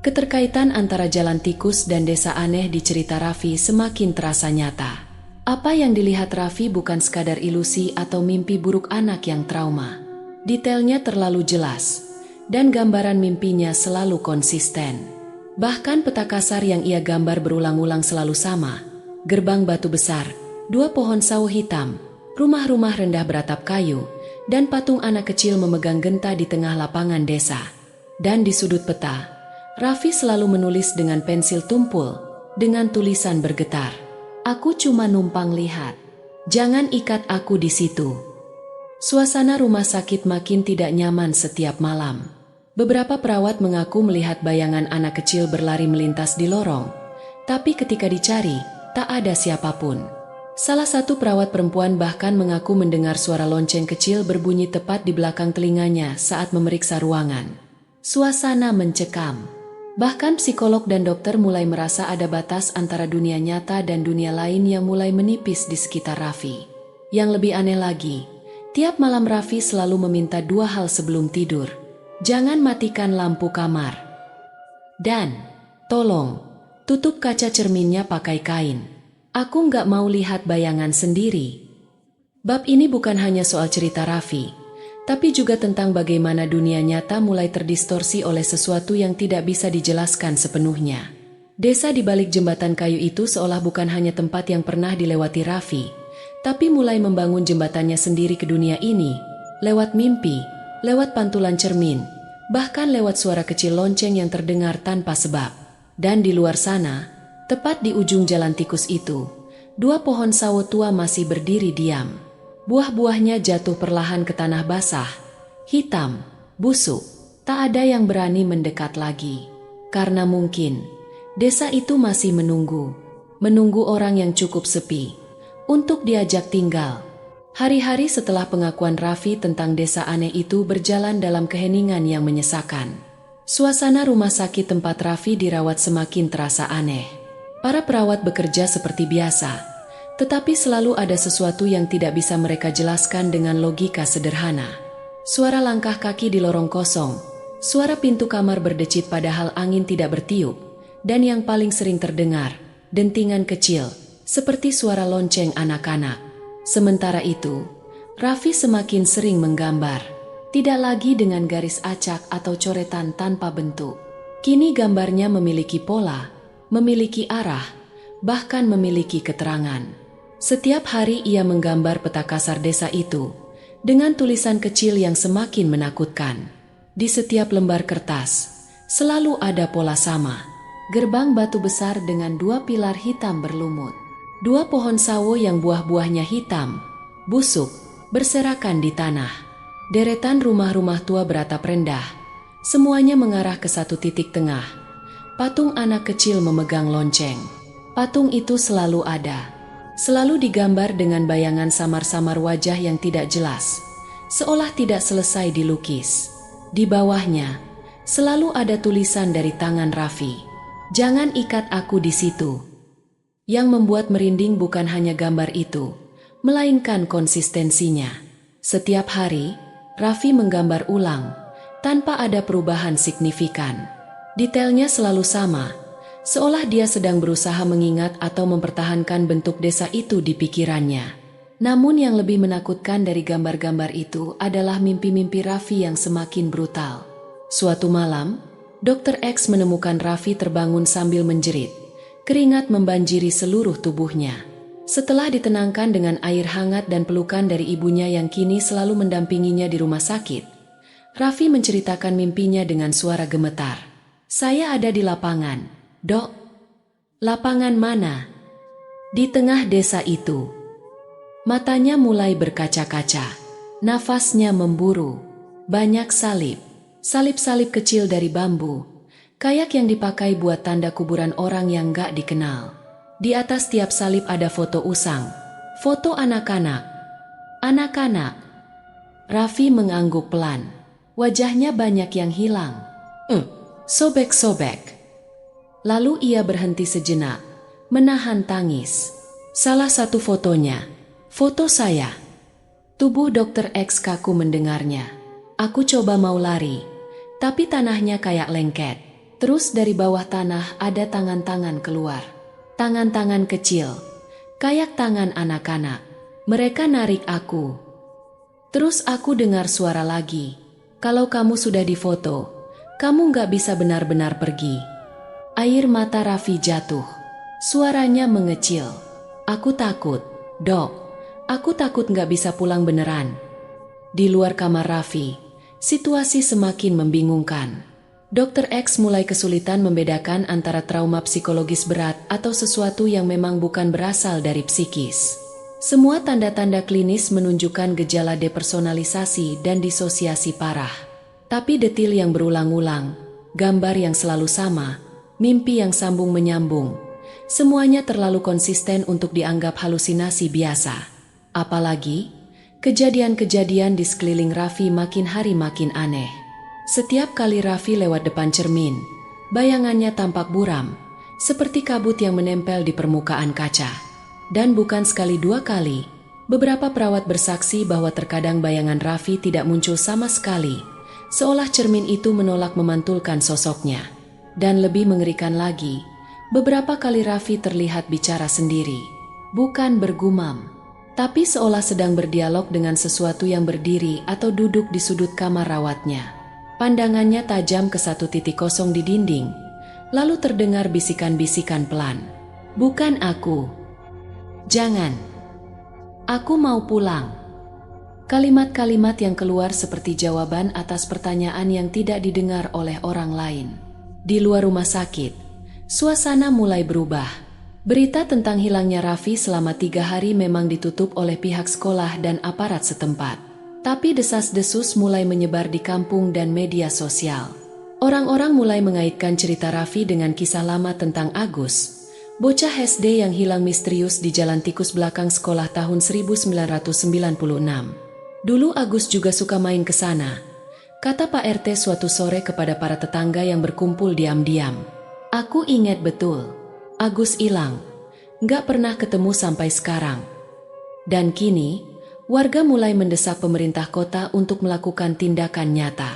Keterkaitan antara Jalan Tikus dan desa aneh di cerita Raffi semakin terasa nyata. Apa yang dilihat Raffi bukan sekadar ilusi atau mimpi buruk anak yang trauma. Detailnya terlalu jelas, dan gambaran mimpinya selalu konsisten. Bahkan peta kasar yang ia gambar berulang-ulang selalu sama. Gerbang batu besar, 2 pohon sawo hitam, rumah-rumah rendah beratap kayu, dan patung anak kecil memegang genta di tengah lapangan desa. Dan di sudut peta, Raffi selalu menulis dengan pensil tumpul, dengan tulisan bergetar. "Aku cuma numpang lihat. Jangan ikat aku di situ." Suasana rumah sakit makin tidak nyaman setiap malam. Beberapa perawat mengaku melihat bayangan anak kecil berlari melintas di lorong. Tapi ketika dicari, tak ada siapapun. Salah satu perawat perempuan bahkan mengaku mendengar suara lonceng kecil berbunyi tepat di belakang telinganya saat memeriksa ruangan. Suasana mencekam. Bahkan psikolog dan dokter mulai merasa ada batas antara dunia nyata dan dunia lain yang mulai menipis di sekitar Raffi. Yang lebih aneh lagi, tiap malam Raffi selalu meminta 2 hal sebelum tidur. Jangan matikan lampu kamar. Dan, tolong, tutup kaca cerminnya pakai kain. Aku nggak mau lihat bayangan sendiri. Bab ini bukan hanya soal cerita Raffi, tapi juga tentang bagaimana dunia nyata mulai terdistorsi oleh sesuatu yang tidak bisa dijelaskan sepenuhnya. Desa di balik jembatan kayu itu seolah bukan hanya tempat yang pernah dilewati Raffi, tapi mulai membangun jembatannya sendiri ke dunia ini, lewat mimpi, lewat pantulan cermin, bahkan lewat suara kecil lonceng yang terdengar tanpa sebab. Dan di luar sana, tepat di ujung Jalan Tikus itu, 2 pohon sawo tua masih berdiri diam. Buah-buahnya jatuh perlahan ke tanah basah, hitam, busuk. Tak ada yang berani mendekat lagi. Karena mungkin, desa itu masih menunggu orang yang cukup sepi untuk diajak tinggal. Hari-hari setelah pengakuan Raffi tentang desa aneh itu berjalan dalam keheningan yang menyesakan. Suasana rumah sakit tempat Raffi dirawat semakin terasa aneh. Para perawat bekerja seperti biasa, tetapi selalu ada sesuatu yang tidak bisa mereka jelaskan dengan logika sederhana. Suara langkah kaki di lorong kosong, suara pintu kamar berdecit padahal angin tidak bertiup, dan yang paling sering terdengar, dentingan kecil, seperti suara lonceng anak-anak. Sementara itu, Raffi semakin sering menggambar, tidak lagi dengan garis acak atau coretan tanpa bentuk. Kini gambarnya memiliki pola, memiliki arah, bahkan memiliki keterangan. Setiap hari ia menggambar peta kasar desa itu, dengan tulisan kecil yang semakin menakutkan. Di setiap lembar kertas, selalu ada pola sama, gerbang batu besar dengan 2 pilar hitam berlumut. 2 pohon sawo yang buah-buahnya hitam, busuk, berserakan di tanah. Deretan rumah-rumah tua beratap rendah, semuanya mengarah ke satu titik tengah. Patung anak kecil memegang lonceng. Patung itu selalu ada, selalu digambar dengan bayangan samar-samar wajah yang tidak jelas, seolah tidak selesai dilukis. Di bawahnya, selalu ada tulisan dari tangan Raffi, "Jangan ikat aku di situ." Yang membuat merinding bukan hanya gambar itu, melainkan konsistensinya. Setiap hari, Raffi menggambar ulang, tanpa ada perubahan signifikan. Detailnya selalu sama, seolah dia sedang berusaha mengingat atau mempertahankan bentuk desa itu di pikirannya. Namun yang lebih menakutkan dari gambar-gambar itu adalah mimpi-mimpi Raffi yang semakin brutal. Suatu malam, Dr. X menemukan Raffi terbangun sambil menjerit. Keringat membanjiri seluruh tubuhnya. Setelah ditenangkan dengan air hangat dan pelukan dari ibunya yang kini selalu mendampinginya di rumah sakit, Raffi menceritakan mimpinya dengan suara gemetar. "Saya ada di lapangan, Dok." "Lapangan mana?" "Di tengah desa itu." Matanya mulai berkaca-kaca. Nafasnya memburu. Banyak salib. Salib-salib kecil dari bambu. Kayak yang dipakai buat tanda kuburan orang yang gak dikenal. Di atas tiap salib ada foto usang. Foto anak-anak. Anak-anak. Raffi mengangguk pelan. Wajahnya banyak yang hilang. Sobek-sobek. Lalu ia berhenti sejenak, menahan tangis. Salah satu fotonya. Foto saya. Tubuh Dr. X kaku mendengarnya. Aku coba mau lari, tapi tanahnya kayak lengket. Terus dari bawah tanah ada tangan-tangan keluar. Tangan-tangan kecil, kayak tangan anak-anak. Mereka narik aku. Terus aku dengar suara lagi. Kalau kamu sudah difoto, kamu gak bisa benar-benar pergi. Air mata Raffi jatuh. Suaranya mengecil. Aku takut, Dok. Aku takut gak bisa pulang beneran. Di luar kamar Raffi, situasi semakin membingungkan. Dr. X mulai kesulitan membedakan antara trauma psikologis berat atau sesuatu yang memang bukan berasal dari psikis. Semua tanda-tanda klinis menunjukkan gejala depersonalisasi dan disosiasi parah. Tapi detil yang berulang-ulang, gambar yang selalu sama, mimpi yang sambung menyambung, semuanya terlalu konsisten untuk dianggap halusinasi biasa. Apalagi, kejadian-kejadian di sekeliling Raffi makin hari makin aneh. Setiap kali Raffi lewat depan cermin, bayangannya tampak buram, seperti kabut yang menempel di permukaan kaca. Dan bukan sekali 2 kali, beberapa perawat bersaksi bahwa terkadang bayangan Raffi tidak muncul sama sekali, seolah cermin itu menolak memantulkan sosoknya. Dan lebih mengerikan lagi, beberapa kali Raffi terlihat bicara sendiri, bukan bergumam, tapi seolah sedang berdialog dengan sesuatu yang berdiri atau duduk di sudut kamar rawatnya. Pandangannya tajam ke satu titik kosong di dinding, lalu terdengar bisikan-bisikan pelan. "Bukan aku. Jangan. Aku mau pulang." Kalimat-kalimat yang keluar seperti jawaban atas pertanyaan yang tidak didengar oleh orang lain. Di luar rumah sakit, suasana mulai berubah. Berita tentang hilangnya Raffi selama 3 hari memang ditutup oleh pihak sekolah dan aparat setempat. Tapi desas-desus mulai menyebar di kampung dan media sosial. Orang-orang mulai mengaitkan cerita Raffi dengan kisah lama tentang Agus, bocah SD yang hilang misterius di jalan tikus belakang sekolah tahun 1996. Dulu Agus juga suka main ke sana, kata Pak RT suatu sore kepada para tetangga yang berkumpul diam-diam. Aku ingat betul, Agus hilang, nggak pernah ketemu sampai sekarang. Dan kini, warga mulai mendesak pemerintah kota untuk melakukan tindakan nyata.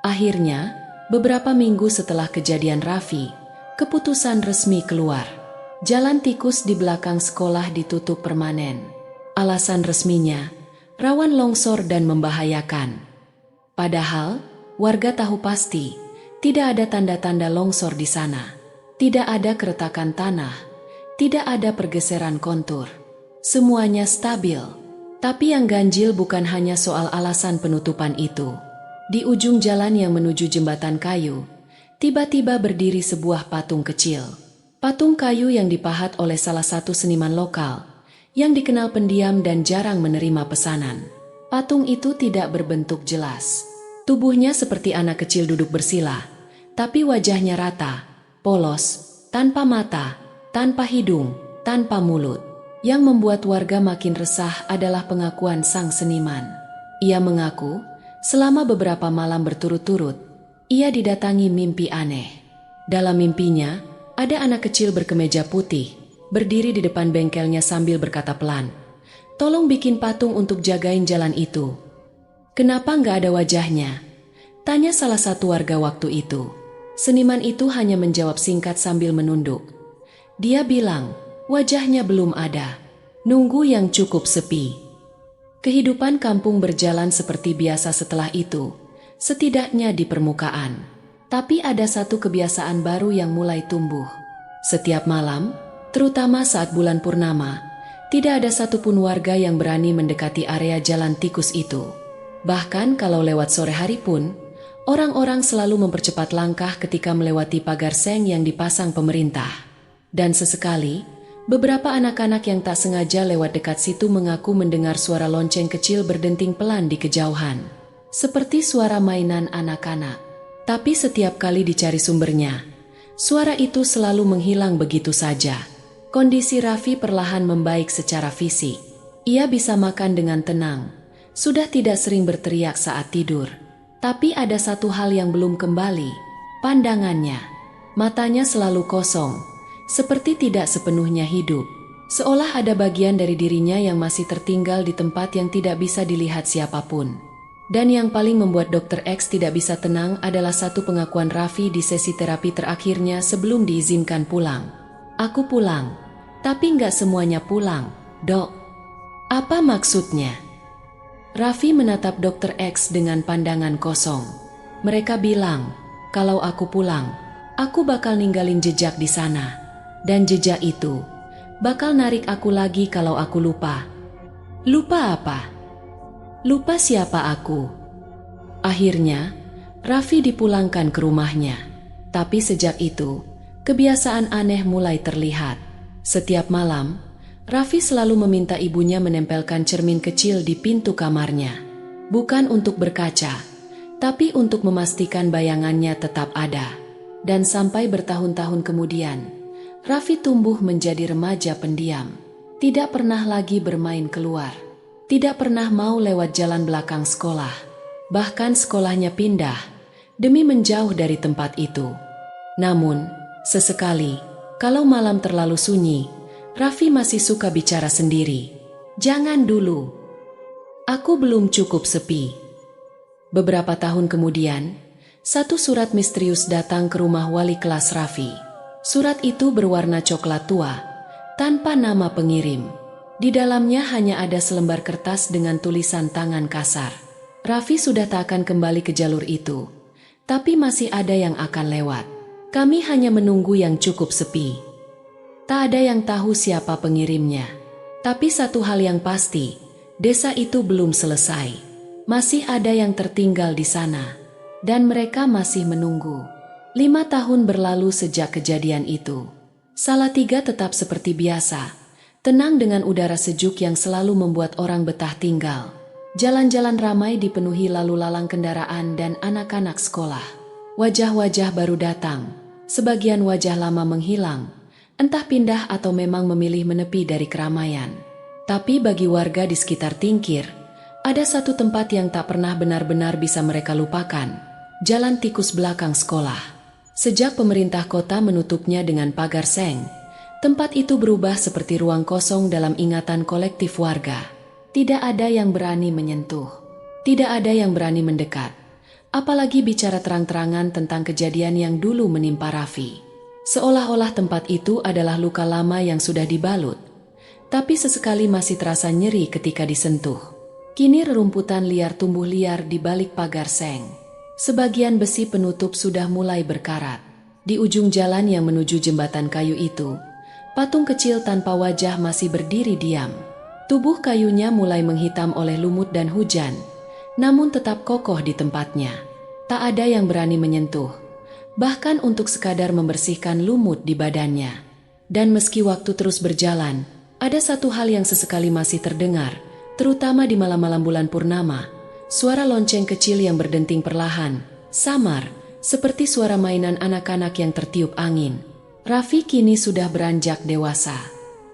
Akhirnya, beberapa minggu setelah kejadian Raffi, keputusan resmi keluar. Jalan tikus di belakang sekolah ditutup permanen. Alasan resminya, rawan longsor dan membahayakan. Padahal, warga tahu pasti, tidak ada tanda-tanda longsor di sana. Tidak ada keretakan tanah, tidak ada pergeseran kontur. Semuanya stabil. Tapi yang ganjil bukan hanya soal alasan penutupan itu. Di ujung jalan yang menuju jembatan kayu, tiba-tiba berdiri sebuah patung kecil. Patung kayu yang dipahat oleh salah satu seniman lokal, yang dikenal pendiam dan jarang menerima pesanan. Patung itu tidak berbentuk jelas. Tubuhnya seperti anak kecil duduk bersila, tapi wajahnya rata, polos, tanpa mata, tanpa hidung, tanpa mulut. Yang membuat warga makin resah adalah pengakuan sang seniman. Ia mengaku, selama beberapa malam berturut-turut, ia didatangi mimpi aneh. Dalam mimpinya, ada anak kecil berkemeja putih, berdiri di depan bengkelnya sambil berkata pelan, "Tolong bikin patung untuk jagain jalan itu." "Kenapa nggak ada wajahnya?" tanya salah satu warga waktu itu. Seniman itu hanya menjawab singkat sambil menunduk. Dia bilang, wajahnya belum ada. Nunggu yang cukup sepi. Kehidupan kampung berjalan seperti biasa setelah itu, setidaknya di permukaan. Tapi ada satu kebiasaan baru yang mulai tumbuh. Setiap malam, terutama saat bulan purnama, tidak ada satupun warga yang berani mendekati area jalan tikus itu. Bahkan kalau lewat sore hari pun, orang-orang selalu mempercepat langkah ketika melewati pagar seng yang dipasang pemerintah. Dan sesekali, beberapa anak-anak yang tak sengaja lewat dekat situ mengaku mendengar suara lonceng kecil berdenting pelan di kejauhan. Seperti suara mainan anak-anak. Tapi setiap kali dicari sumbernya, suara itu selalu menghilang begitu saja. Kondisi Raffi perlahan membaik secara fisik. Ia bisa makan dengan tenang, sudah tidak sering berteriak saat tidur. Tapi ada satu hal yang belum kembali, pandangannya. Matanya selalu kosong, seperti tidak sepenuhnya hidup. Seolah ada bagian dari dirinya yang masih tertinggal di tempat yang tidak bisa dilihat siapapun. Dan yang paling membuat Dr. X tidak bisa tenang adalah satu pengakuan Raffi di sesi terapi terakhirnya sebelum diizinkan pulang. "Aku pulang, tapi nggak semuanya pulang, Dok." "Apa maksudnya?" Raffi menatap Dr. X dengan pandangan kosong. "Mereka bilang, kalau aku pulang, aku bakal ninggalin jejak di sana. Dan jejak itu bakal narik aku lagi kalau aku lupa." "Lupa apa?" "Lupa siapa aku." Akhirnya, Raffi dipulangkan ke rumahnya. Tapi sejak itu, kebiasaan aneh mulai terlihat. Setiap malam, Raffi selalu meminta ibunya menempelkan cermin kecil di pintu kamarnya. Bukan untuk berkaca, tapi untuk memastikan bayangannya tetap ada. Dan sampai bertahun-tahun kemudian, Raffi tumbuh menjadi remaja pendiam. Tidak pernah lagi bermain keluar. Tidak pernah mau lewat jalan belakang sekolah. Bahkan sekolahnya pindah demi menjauh dari tempat itu. Namun, sesekali, kalau malam terlalu sunyi, Raffi masih suka bicara sendiri. "Jangan dulu. Aku belum cukup sepi." Beberapa tahun kemudian, satu surat misterius datang ke rumah wali kelas Raffi. Surat itu berwarna coklat tua, tanpa nama pengirim. Di dalamnya hanya ada selembar kertas dengan tulisan tangan kasar. Raffi sudah tak akan kembali ke jalur itu, tapi masih ada yang akan lewat. "Kami hanya menunggu yang cukup sepi." Tak ada yang tahu siapa pengirimnya. Tapi satu hal yang pasti, desa itu belum selesai. Masih ada yang tertinggal di sana, dan mereka masih menunggu. 5 tahun berlalu sejak kejadian itu. Salatiga tetap seperti biasa. Tenang dengan udara sejuk yang selalu membuat orang betah tinggal. Jalan-jalan ramai dipenuhi lalu lalang kendaraan dan anak-anak sekolah. Wajah-wajah baru datang, sebagian wajah lama menghilang, entah pindah atau memang memilih menepi dari keramaian. Tapi bagi warga di sekitar Tingkir, ada satu tempat yang tak pernah benar-benar bisa mereka lupakan, Jalan Tikus belakang sekolah. Sejak pemerintah kota menutupnya dengan pagar seng, tempat itu berubah seperti ruang kosong dalam ingatan kolektif warga. Tidak ada yang berani menyentuh, tidak ada yang berani mendekat, apalagi bicara terang-terangan tentang kejadian yang dulu menimpa Raffi. Seolah-olah tempat itu adalah luka lama yang sudah dibalut, tapi sesekali masih terasa nyeri ketika disentuh. Kini rerumputan liar tumbuh liar di balik pagar seng. Sebagian besi penutup sudah mulai berkarat. Di ujung jalan yang menuju jembatan kayu itu, patung kecil tanpa wajah masih berdiri diam. Tubuh kayunya mulai menghitam oleh lumut dan hujan, namun tetap kokoh di tempatnya. Tak ada yang berani menyentuh, bahkan untuk sekadar membersihkan lumut di badannya. Dan meski waktu terus berjalan, ada satu hal yang sesekali masih terdengar, terutama di malam-malam bulan purnama, suara lonceng kecil yang berdenting perlahan, samar, seperti suara mainan anak-anak yang tertiup angin. Raffi kini sudah beranjak dewasa.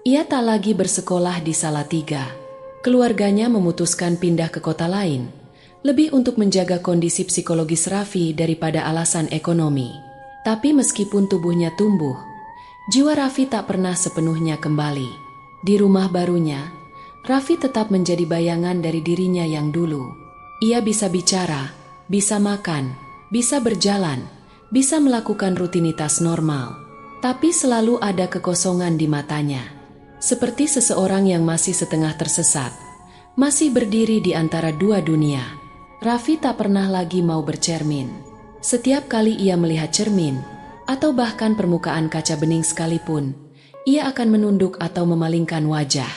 Ia tak lagi bersekolah di Salatiga. Keluarganya memutuskan pindah ke kota lain, lebih untuk menjaga kondisi psikologis Raffi daripada alasan ekonomi. Tapi meskipun tubuhnya tumbuh, jiwa Raffi tak pernah sepenuhnya kembali. Di rumah barunya, Raffi tetap menjadi bayangan dari dirinya yang dulu. Ia bisa bicara, bisa makan, bisa berjalan, bisa melakukan rutinitas normal. Tapi selalu ada kekosongan di matanya. Seperti seseorang yang masih setengah tersesat, masih berdiri di antara dua dunia. Raffi tak pernah lagi mau bercermin. Setiap kali ia melihat cermin, atau bahkan permukaan kaca bening sekalipun, ia akan menunduk atau memalingkan wajah.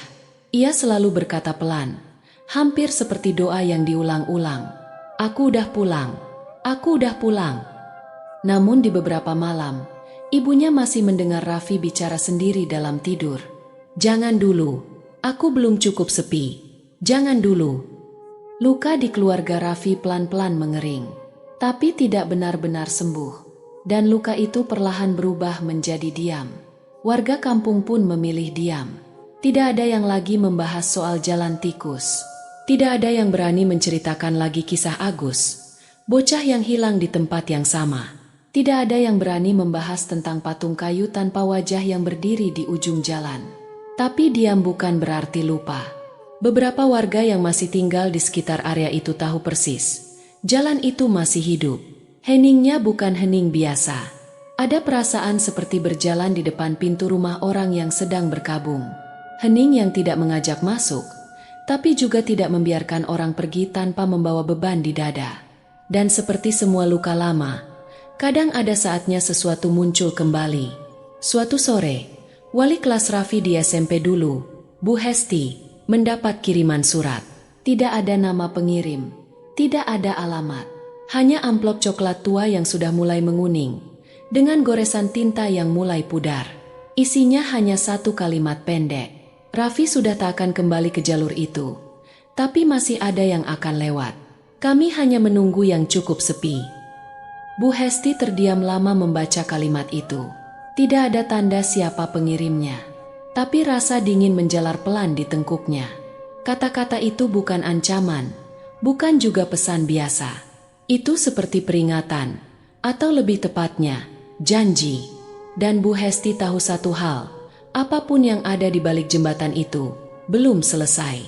Ia selalu berkata pelan, hampir seperti doa yang diulang-ulang. Aku udah pulang, aku udah pulang. Namun di beberapa malam, ibunya masih mendengar Raffi bicara sendiri dalam tidur. Jangan dulu, aku belum cukup sepi. Jangan dulu. Luka di keluarga Raffi pelan-pelan mengering, tapi tidak benar-benar sembuh. Dan luka itu perlahan berubah menjadi diam. Warga kampung pun memilih diam. Tidak ada yang lagi membahas soal Jalan Tikus. Tidak ada yang berani menceritakan lagi kisah Agus, bocah yang hilang di tempat yang sama. Tidak ada yang berani membahas tentang patung kayu tanpa wajah yang berdiri di ujung jalan. Tapi diam bukan berarti lupa. Beberapa warga yang masih tinggal di sekitar area itu tahu persis, jalan itu masih hidup. Heningnya bukan hening biasa. Ada perasaan seperti berjalan di depan pintu rumah orang yang sedang berkabung. Hening yang tidak mengajak masuk, tapi juga tidak membiarkan orang pergi tanpa membawa beban di dada. Dan seperti semua luka lama, kadang ada saatnya sesuatu muncul kembali. Suatu sore, wali kelas Raffi di SMP dulu, Bu Hesti, mendapat kiriman surat. Tidak ada nama pengirim, tidak ada alamat, hanya amplop coklat tua yang sudah mulai menguning, dengan goresan tinta yang mulai pudar. Isinya hanya satu kalimat pendek. Raffi sudah tak akan kembali ke jalur itu, tapi masih ada yang akan lewat. Kami hanya menunggu yang cukup sepi. Bu Hesti terdiam lama membaca kalimat itu. Tidak ada tanda siapa pengirimnya, tapi rasa dingin menjalar pelan di tengkuknya. Kata-kata itu bukan ancaman, bukan juga pesan biasa. Itu seperti peringatan, atau lebih tepatnya, janji. Dan Bu Hesti tahu satu hal, apapun yang ada di balik jembatan itu, belum selesai.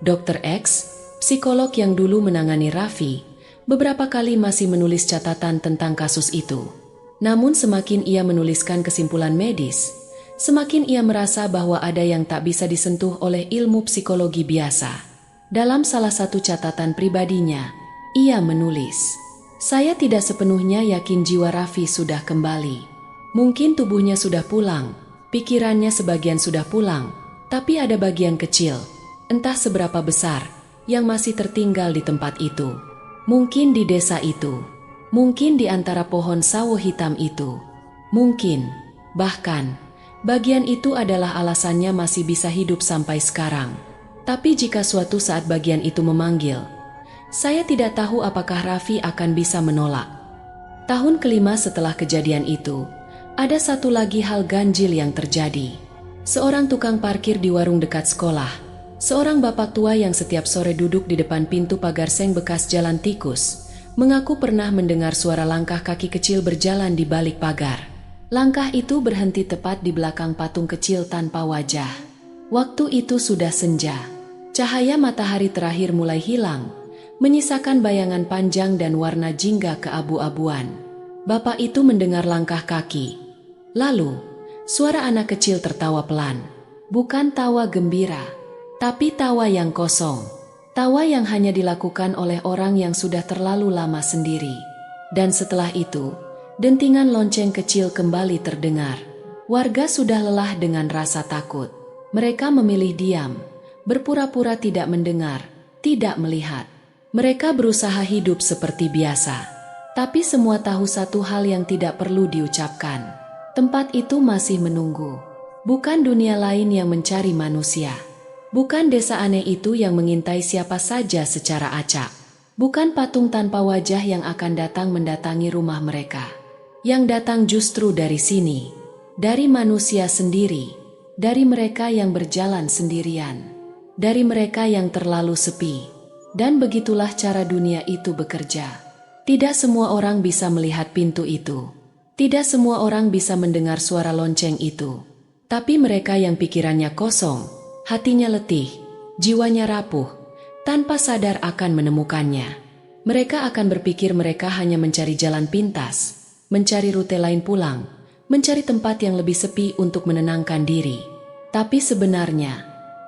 Dr. X, psikolog yang dulu menangani Raffi, beberapa kali masih menulis catatan tentang kasus itu. Namun semakin ia menuliskan kesimpulan medis, semakin ia merasa bahwa ada yang tak bisa disentuh oleh ilmu psikologi biasa. Dalam salah satu catatan pribadinya, ia menulis, "Saya tidak sepenuhnya yakin jiwa Raffi sudah kembali. Mungkin tubuhnya sudah pulang, pikirannya sebagian sudah pulang, tapi ada bagian kecil, entah seberapa besar, yang masih tertinggal di tempat itu. Mungkin di desa itu, mungkin di antara pohon sawo hitam itu, mungkin, bahkan, bagian itu adalah alasannya masih bisa hidup sampai sekarang. Tapi jika suatu saat bagian itu memanggil, saya tidak tahu apakah Raffi akan bisa menolak." Tahun kelima setelah kejadian itu, Ada satu lagi hal ganjil yang terjadi. Seorang tukang parkir di warung dekat sekolah, seorang bapak tua yang setiap sore duduk di depan pintu pagar seng bekas jalan tikus, mengaku pernah mendengar suara langkah kaki kecil berjalan di balik pagar. Langkah itu berhenti tepat di belakang patung kecil tanpa wajah. Waktu itu sudah senja. Cahaya matahari terakhir mulai hilang, menyisakan bayangan panjang dan warna jingga keabu-abuan. Bapak itu mendengar langkah kaki. Lalu, suara anak kecil tertawa pelan. Bukan tawa gembira, tapi tawa yang kosong. Tawa yang hanya dilakukan oleh orang yang sudah terlalu lama sendiri. Dan setelah itu, dentingan lonceng kecil kembali terdengar. Warga sudah lelah dengan rasa takut. Mereka memilih diam, berpura-pura tidak mendengar, tidak melihat. Mereka berusaha hidup seperti biasa. Tapi semua tahu satu hal yang tidak perlu diucapkan. Tempat itu masih menunggu. Bukan dunia lain yang mencari manusia. Bukan desa aneh itu yang mengintai siapa saja secara acak. Bukan patung tanpa wajah yang akan datang mendatangi rumah mereka. Yang datang justru dari sini. Dari manusia sendiri. Dari mereka yang berjalan sendirian. Dari mereka yang terlalu sepi. Dan begitulah cara dunia itu bekerja. Tidak semua orang bisa melihat pintu itu. Tidak semua orang bisa mendengar suara lonceng itu. Tapi mereka yang pikirannya kosong, hatinya letih, jiwanya rapuh, tanpa sadar akan menemukannya. Mereka akan berpikir mereka hanya mencari jalan pintas, mencari rute lain pulang, mencari tempat yang lebih sepi untuk menenangkan diri. Tapi sebenarnya,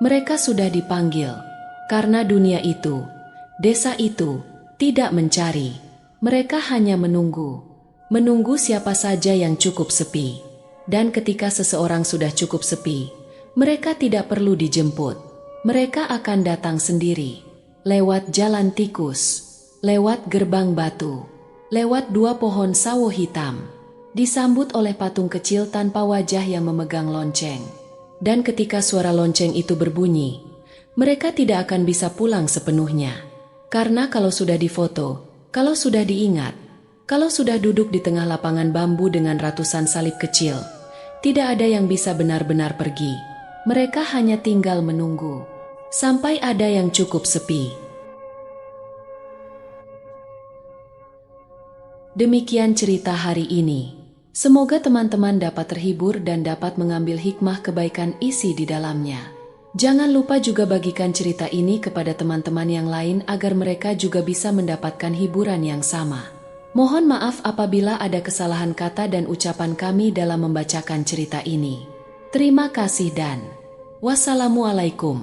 mereka sudah dipanggil, karena dunia itu, desa itu, tidak mencari. Mereka hanya menunggu. Menunggu siapa saja yang cukup sepi. Dan ketika seseorang sudah cukup sepi, mereka tidak perlu dijemput. Mereka akan datang sendiri. Lewat jalan tikus, lewat gerbang batu, lewat dua pohon sawo hitam, disambut oleh patung kecil tanpa wajah yang memegang lonceng. Dan ketika suara lonceng itu berbunyi, mereka tidak akan bisa pulang sepenuhnya. Karena kalau sudah difoto, kalau sudah diingat, kalau sudah duduk di tengah lapangan bambu dengan ratusan salib kecil, tidak ada yang bisa benar-benar pergi. Mereka hanya tinggal menunggu sampai ada yang cukup sepi. Demikian cerita hari ini. Semoga teman-teman dapat terhibur dan dapat mengambil hikmah kebaikan isi di dalamnya. Jangan lupa juga bagikan cerita ini kepada teman-teman yang lain agar mereka juga bisa mendapatkan hiburan yang sama. Mohon maaf apabila ada kesalahan kata dan ucapan kami dalam membacakan cerita ini. Terima kasih dan wassalamualaikum.